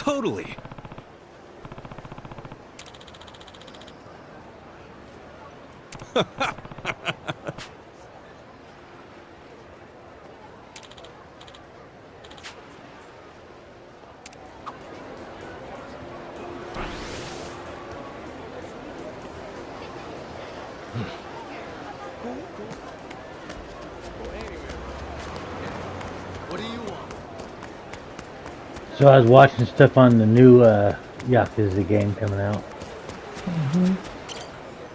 Totally. What do you want? So I was watching stuff on the new Yakuza game coming out.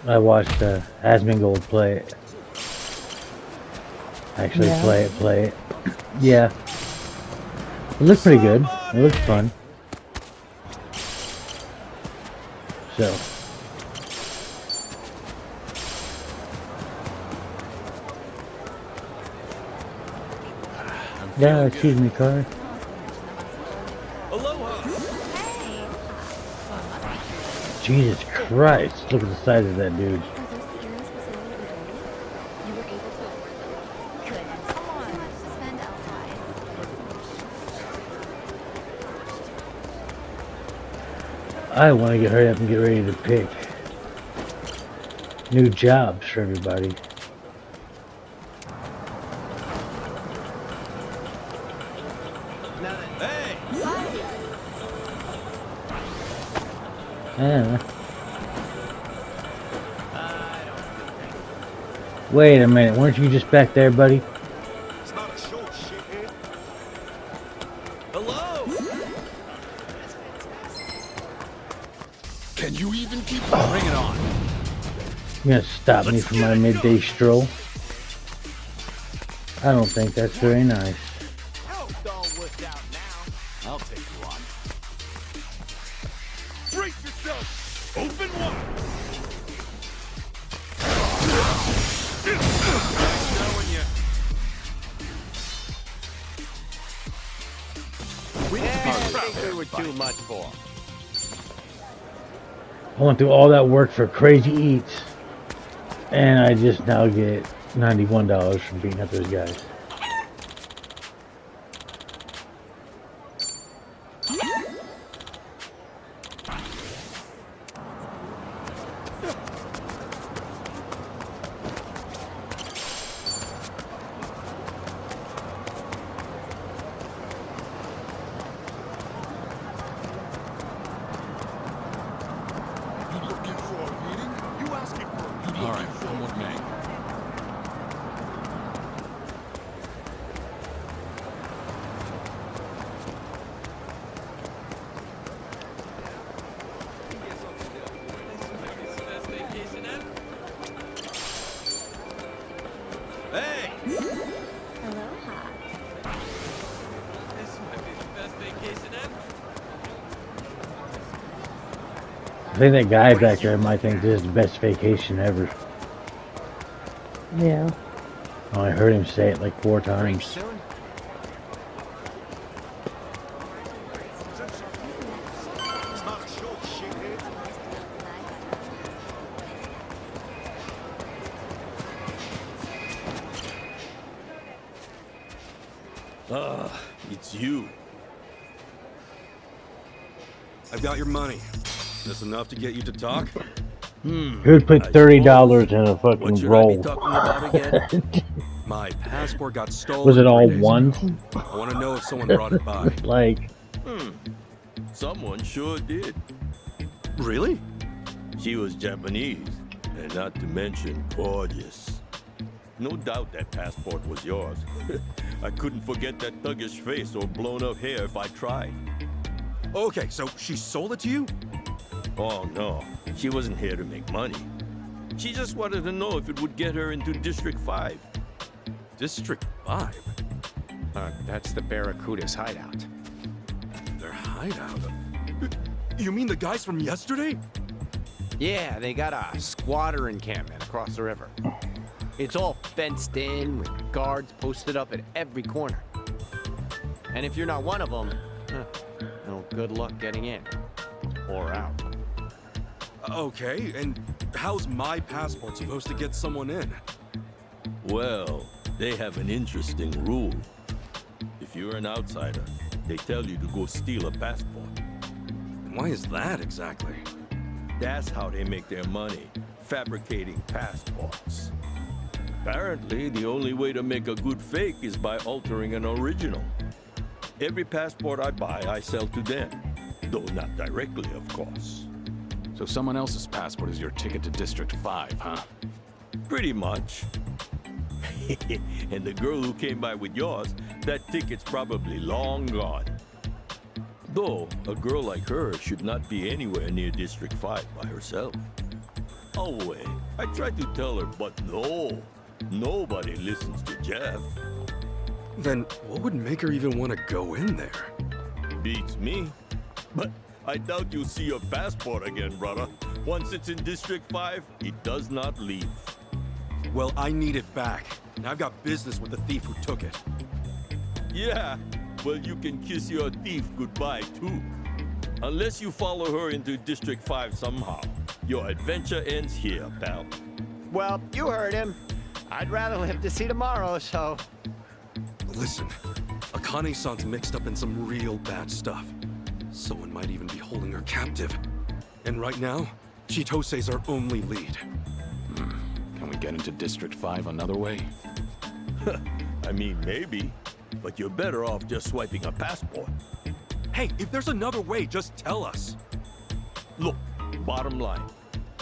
I watched Asmongold play it. Actually, play it. Yeah. It looked pretty good. It looked fun. So. Yeah, excuse me, car. Aloha. Jesus Christ, look at the size of that dude. I want to hurry up and get ready to pick new jobs for everybody. Hey. Yeah. Wait a minute, weren't you just back there, buddy? It's not a show, shithead. Hello. Can you even keep up? Bring it on. You're gonna stop me from my midday stroll? I don't think that's very nice. Don't work out now. I'll take you on. Brace yourself. Open wide. Nice knowing you. I think we were too much for him. I went through all that work for Crazy Eats, and I just now get $91 from beating up those guys. You looking for a meeting? You asking for a meeting? All right, come with me. Hey. Aloha. This might be the best vacation ever. I think that guy back there might think this is the best vacation ever. Yeah. Oh, I heard him say it like 4 times. Soon? It's not a show, shithead. It's you. I've got your money. This enough to get you to talk? Who would put $30 in a fucking What should I roll? be talking about again? My passport got stolen. Was it all 3 days ones? ago. I want to know if someone brought it by. Like, Someone sure did. Really? She was Japanese, and not to mention gorgeous. No doubt that passport was yours. I couldn't forget that thuggish face or blown up hair if I tried. Okay, so she sold it to you? Oh no, she wasn't here to make money. She just wanted to know if it would get her into District 5. District 5? That's the Barracuda's hideout. Their hideout? You mean the guys from yesterday? Yeah, they got a squatter encampment across the river. It's all fenced in with guards posted up at every corner. And if you're not one of them, no good luck getting in or out. Okay, and how's my passport supposed to get someone in? Well, they have an interesting rule. If you're an outsider, they tell you to go steal a passport. Why is that exactly? That's how they make their money, fabricating passports. Apparently, the only way to make a good fake is by altering an original. Every passport I buy, I sell to them. Though not directly, of course. So someone else's passport is your ticket to District 5, huh? Pretty much. And the girl who came by with yours, that ticket's probably long gone. Though, a girl like her should not be anywhere near District 5 by herself. Oh, wait. I tried to tell her, but no. Nobody listens to Jeff. Then what would make her even want to go in there? Beats me. But I doubt you'll see your passport again, brother. Once it's in District 5, it does not leave. Well, I need it back. And I've got business with the thief who took it. Yeah, well, you can kiss your thief goodbye, too. Unless you follow her into District 5 somehow. Your adventure ends here, pal. Well, you heard him. I'd rather live to see tomorrow, so... Listen, Akane-san's mixed up in some real bad stuff. Someone might even be holding her captive. And right now, Chitose's our only lead. Can we get into District 5 another way? I mean, maybe. But you're better off just swiping a passport. Hey, if there's another way, just tell us. Look, bottom line.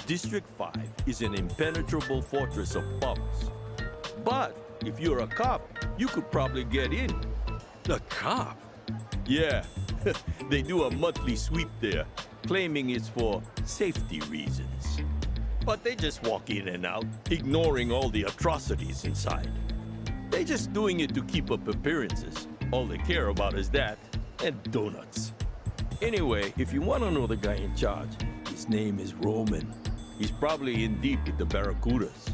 District 5 is an impenetrable fortress of bums. But if you're a cop, you could probably get in. A cop? Yeah, they do a monthly sweep there, claiming it's for safety reasons. But they just walk in and out, ignoring all the atrocities inside. They're just doing it to keep up appearances. All they care about is that, and donuts. Anyway, if you want to know the guy in charge, his name is Roman. He's probably in deep with the Barracudas.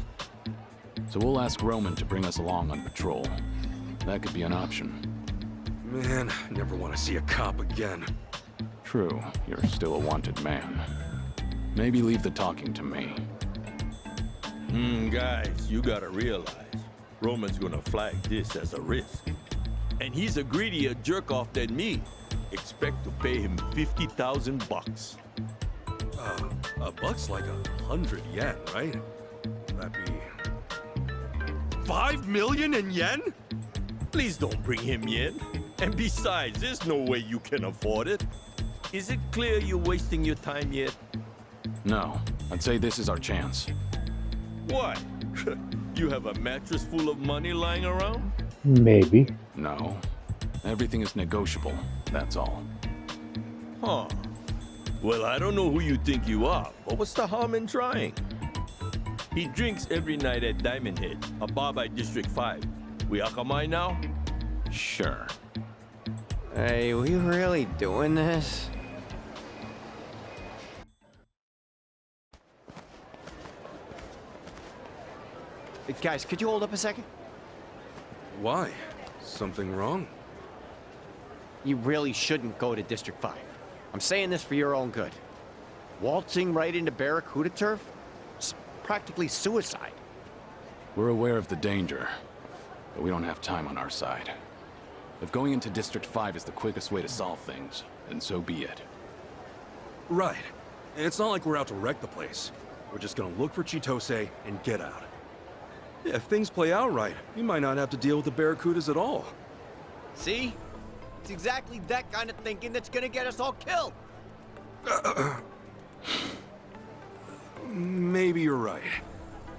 So we'll ask Roman to bring us along on patrol. That could be an option. Man, never want to see a cop again. True, you're still a wanted man. Maybe leave the talking to me. Guys, you gotta realize, Roman's gonna flag this as a risk. And he's a greedier jerk-off than me. Expect to pay him 50,000 bucks. A buck's like 100 yen, right? That'd be... 5 million in yen? Please don't bring him yen. And besides, there's no way you can afford it. Is it clear you're wasting your time yet? No, I'd say this is our chance. What? You have a mattress full of money lying around? Maybe. No. Everything is negotiable, that's all. Huh. Well, I don't know who you think you are, but what's the harm in trying? He drinks every night at Diamond Head, a bar by District 5. We Akamai now? Sure. Hey, we really doing this? Guys, could you hold up a second? Why? Something wrong? You really shouldn't go to District 5. I'm saying this for your own good. Waltzing right into Barracuda turf? It's practically suicide. We're aware of the danger, but we don't have time on our side. If going into District 5 is the quickest way to solve things, then so be it. Right. It's not like we're out to wreck the place. We're just gonna look for Chitose and get out. If things play out right, we might not have to deal with the Barracudas at all. See? It's exactly that kind of thinking that's gonna get us all killed. Maybe you're right.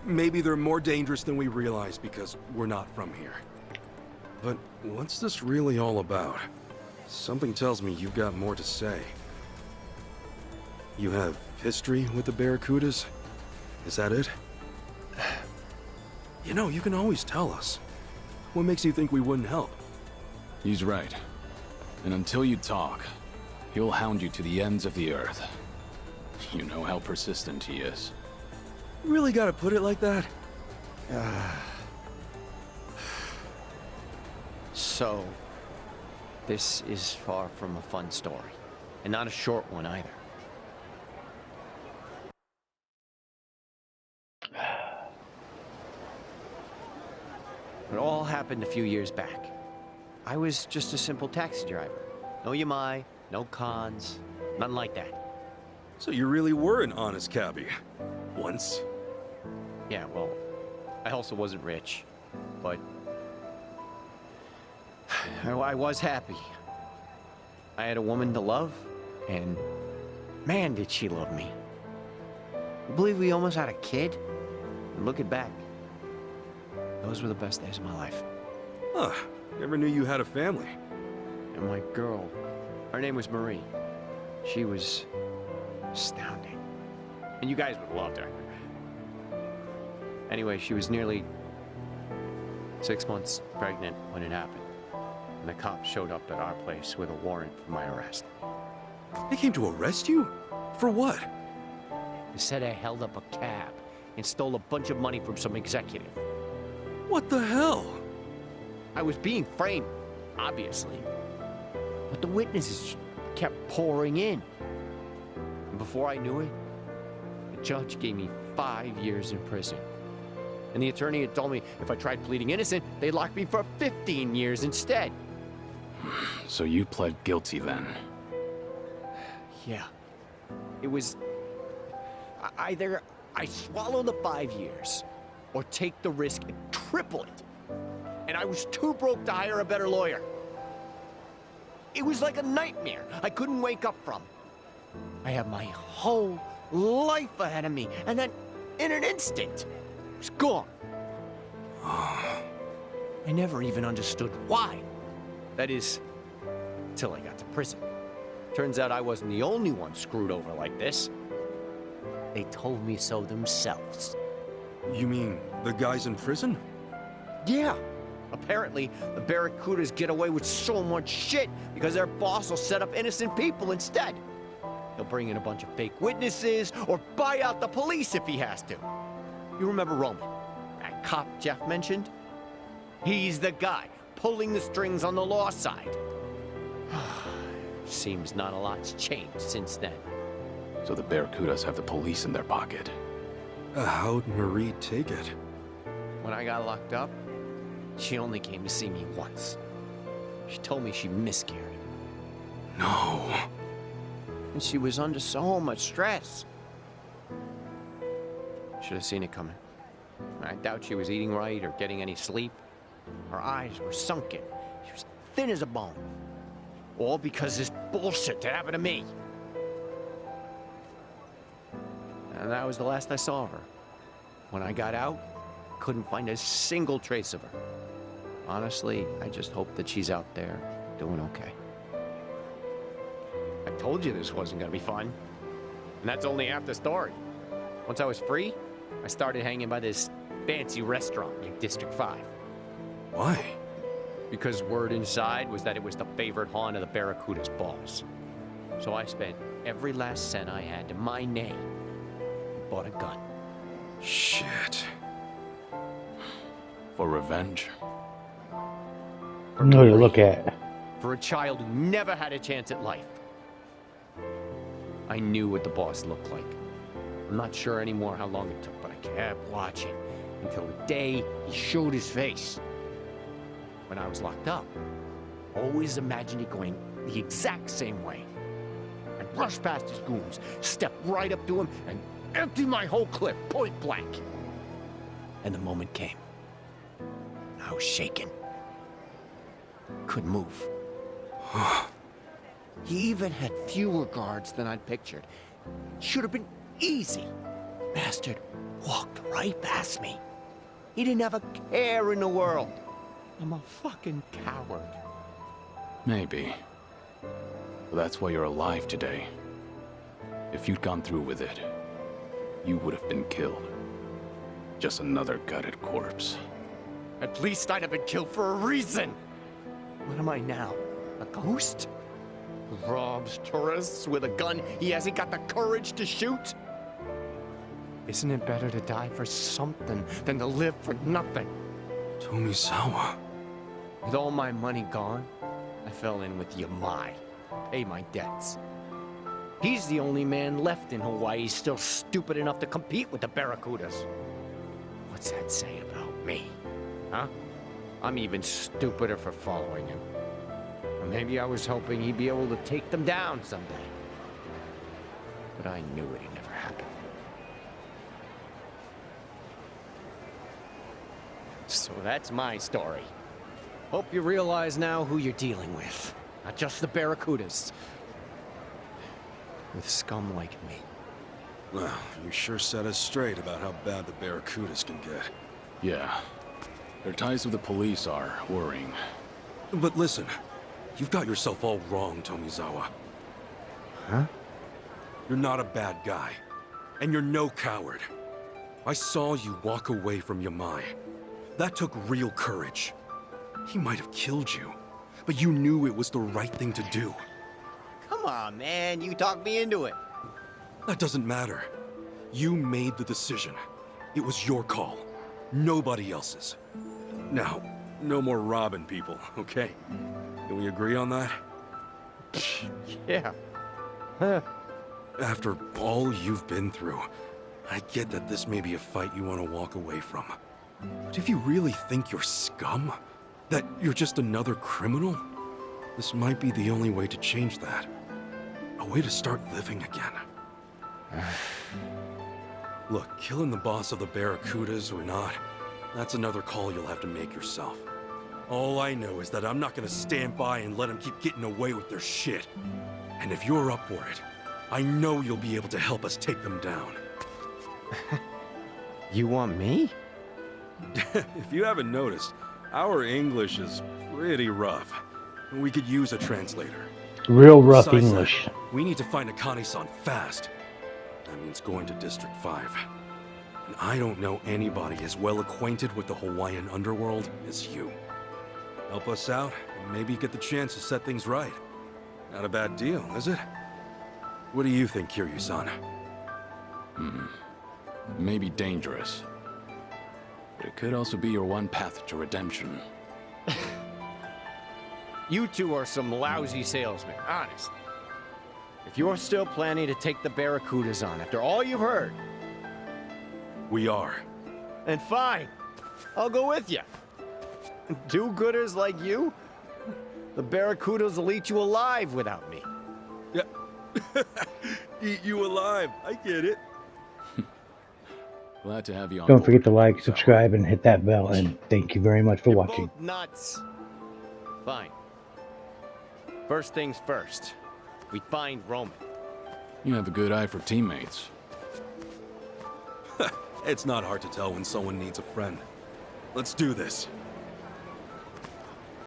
Maybe they're more dangerous than we realize because we're not from here. But what's this really all about? Something tells me you've got more to say. You have history with the Barracudas? Is that it? You know, you can always tell us. What makes you think we wouldn't help? He's right. And until you talk, he'll hound you to the ends of the earth. You know how persistent he is. Really gotta put it like that? So, this is far from a fun story. And not a short one either. It all happened a few years back. I was just a simple taxi driver. No yamai, no cons, Nothing like that. So you really were an honest cabbie. Once. Yeah, well, I also wasn't rich, but I was happy. I had a woman to love, and man, did she love me. I believe we almost had a kid. And looking back, those were the best days of my life. Huh. Never knew you had a family. And my girl, her name was Marie. She was astounding. And you guys would have loved her. Anyway, she was nearly 6 months pregnant when it happened. And the cops showed up at our place with a warrant for my arrest. They came to arrest you? For what? They said I held up a cab and stole a bunch of money from some executive. What the hell? I was being framed, obviously. But the witnesses kept pouring in. And before I knew it, the judge gave me 5 years in prison. And the attorney had told me if I tried pleading innocent, they'd lock me for 15 years instead. So you pled guilty then? Yeah. It was either I swallow the 5 years or take the risk and triple it. And I was too broke to hire a better lawyer. It was like a nightmare I couldn't wake up from. I had my whole life ahead of me, and then in an instant, it was gone. I never even understood why. That is, till I got to prison. Turns out I wasn't the only one screwed over like this. They told me so themselves. You mean the guys in prison? Yeah. Apparently, the Barracudas get away with so much shit because their boss will set up innocent people instead. He'll bring in a bunch of fake witnesses or buy out the police if he has to. You remember Roman, that cop Jeff mentioned? He's the guy pulling the strings on the law side. Seems not a lot's changed since then. So the Barracudas have the police in their pocket. How'd Marie take it? When I got locked up, she only came to see me once. She told me she miscarried. No. And she was under so much stress. Should have seen it coming. I doubt she was eating right or getting any sleep. Her eyes were sunken. She was thin as a bone. All because this bullshit that happened to me. And that was the last I saw of her. When I got out, couldn't find a single trace of her. Honestly, I just hope that she's out there doing okay. I told you this wasn't gonna be fun. And that's only half the story. Once I was free, I started hanging by this fancy restaurant in District 5. Why? Because word inside was that it was the favorite haunt of the Barracuda's boss. So I spent every last cent I had to my name and bought a gun. Shit. For revenge? No, you look at. For a child who never had a chance at life. I knew what the boss looked like. I'm not sure anymore how long it took, but I kept watching until the day he showed his face. When I was locked up, I always imagined it going the exact same way. I'd rush past his goons, step right up to him, and empty my whole clip point blank. And the moment came. I was shaking. Couldn't move. He even had fewer guards than I'd pictured. Should have been easy. Bastard walked right past me. He didn't have a care in the world. I'm a fucking coward. Maybe. But that's why you're alive today. If you'd gone through with it, you would have been killed. Just another gutted corpse. At least I'd have been killed for a reason. What am I now? A ghost? Who robs tourists with a gun he hasn't got the courage to shoot? Isn't it better to die for something than to live for nothing? Tomisawa. With all my money gone, I fell in with Yamai, paid my debts. He's the only man left in Hawaii still stupid enough to compete with the Barracudas. What's that say about me? Huh? I'm even stupider for following him. Or maybe I was hoping he'd be able to take them down someday. But I knew it'd never happen. So that's my story. Hope you realize now who you're dealing with. Not just the Barracudas. With scum like me. Well, you sure set us straight about how bad the Barracudas can get. Yeah. Their ties with the police are worrying. But listen, you've got yourself all wrong, Tomizawa. Huh? You're not a bad guy. And you're no coward. I saw you walk away from Yamai. That took real courage. He might have killed you, but you knew it was the right thing to do. Come on, man. You talked me into it. That doesn't matter. You made the decision. It was your call. Nobody else's. Now, no more robbing people, okay? Can we agree on that? Yeah. After all you've been through, I get that this may be a fight you want to walk away from. But if you really think you're scum, that you're just another criminal, this might be the only way to change that. A way to start living again. Look, killing the boss of the Barracudas or not, that's another call you'll have to make yourself. All I know is that I'm not gonna stand by and let them keep getting away with their shit. And if you're up for it, I know you'll be able to help us take them down. You want me? If you haven't noticed, our English is pretty rough. We could use a translator. Real rough Besides that, English. we need to find Akane-san fast. That means going to District 5. And I don't know anybody as well acquainted with the Hawaiian underworld as you. Help us out, and maybe get the chance to set things right. Not a bad deal, is it? What do you think, Kiryu-san? Maybe dangerous. But it could also be your one path to redemption. You two are some lousy salesmen, honestly. If you're still planning to take the Barracudas on after all you've heard, We are. then fine. I'll go with you. Do-gooders like you? The Barracudas will eat you alive without me. Yeah. Eat you alive. I get it. Glad to have you on Don't board. forget to like, subscribe, and hit that bell. And thank you very much for You're watching. both nuts. Fine. First things first. We find Roman. You have a good eye for teammates. It's not hard to tell when someone needs a friend. Let's do this.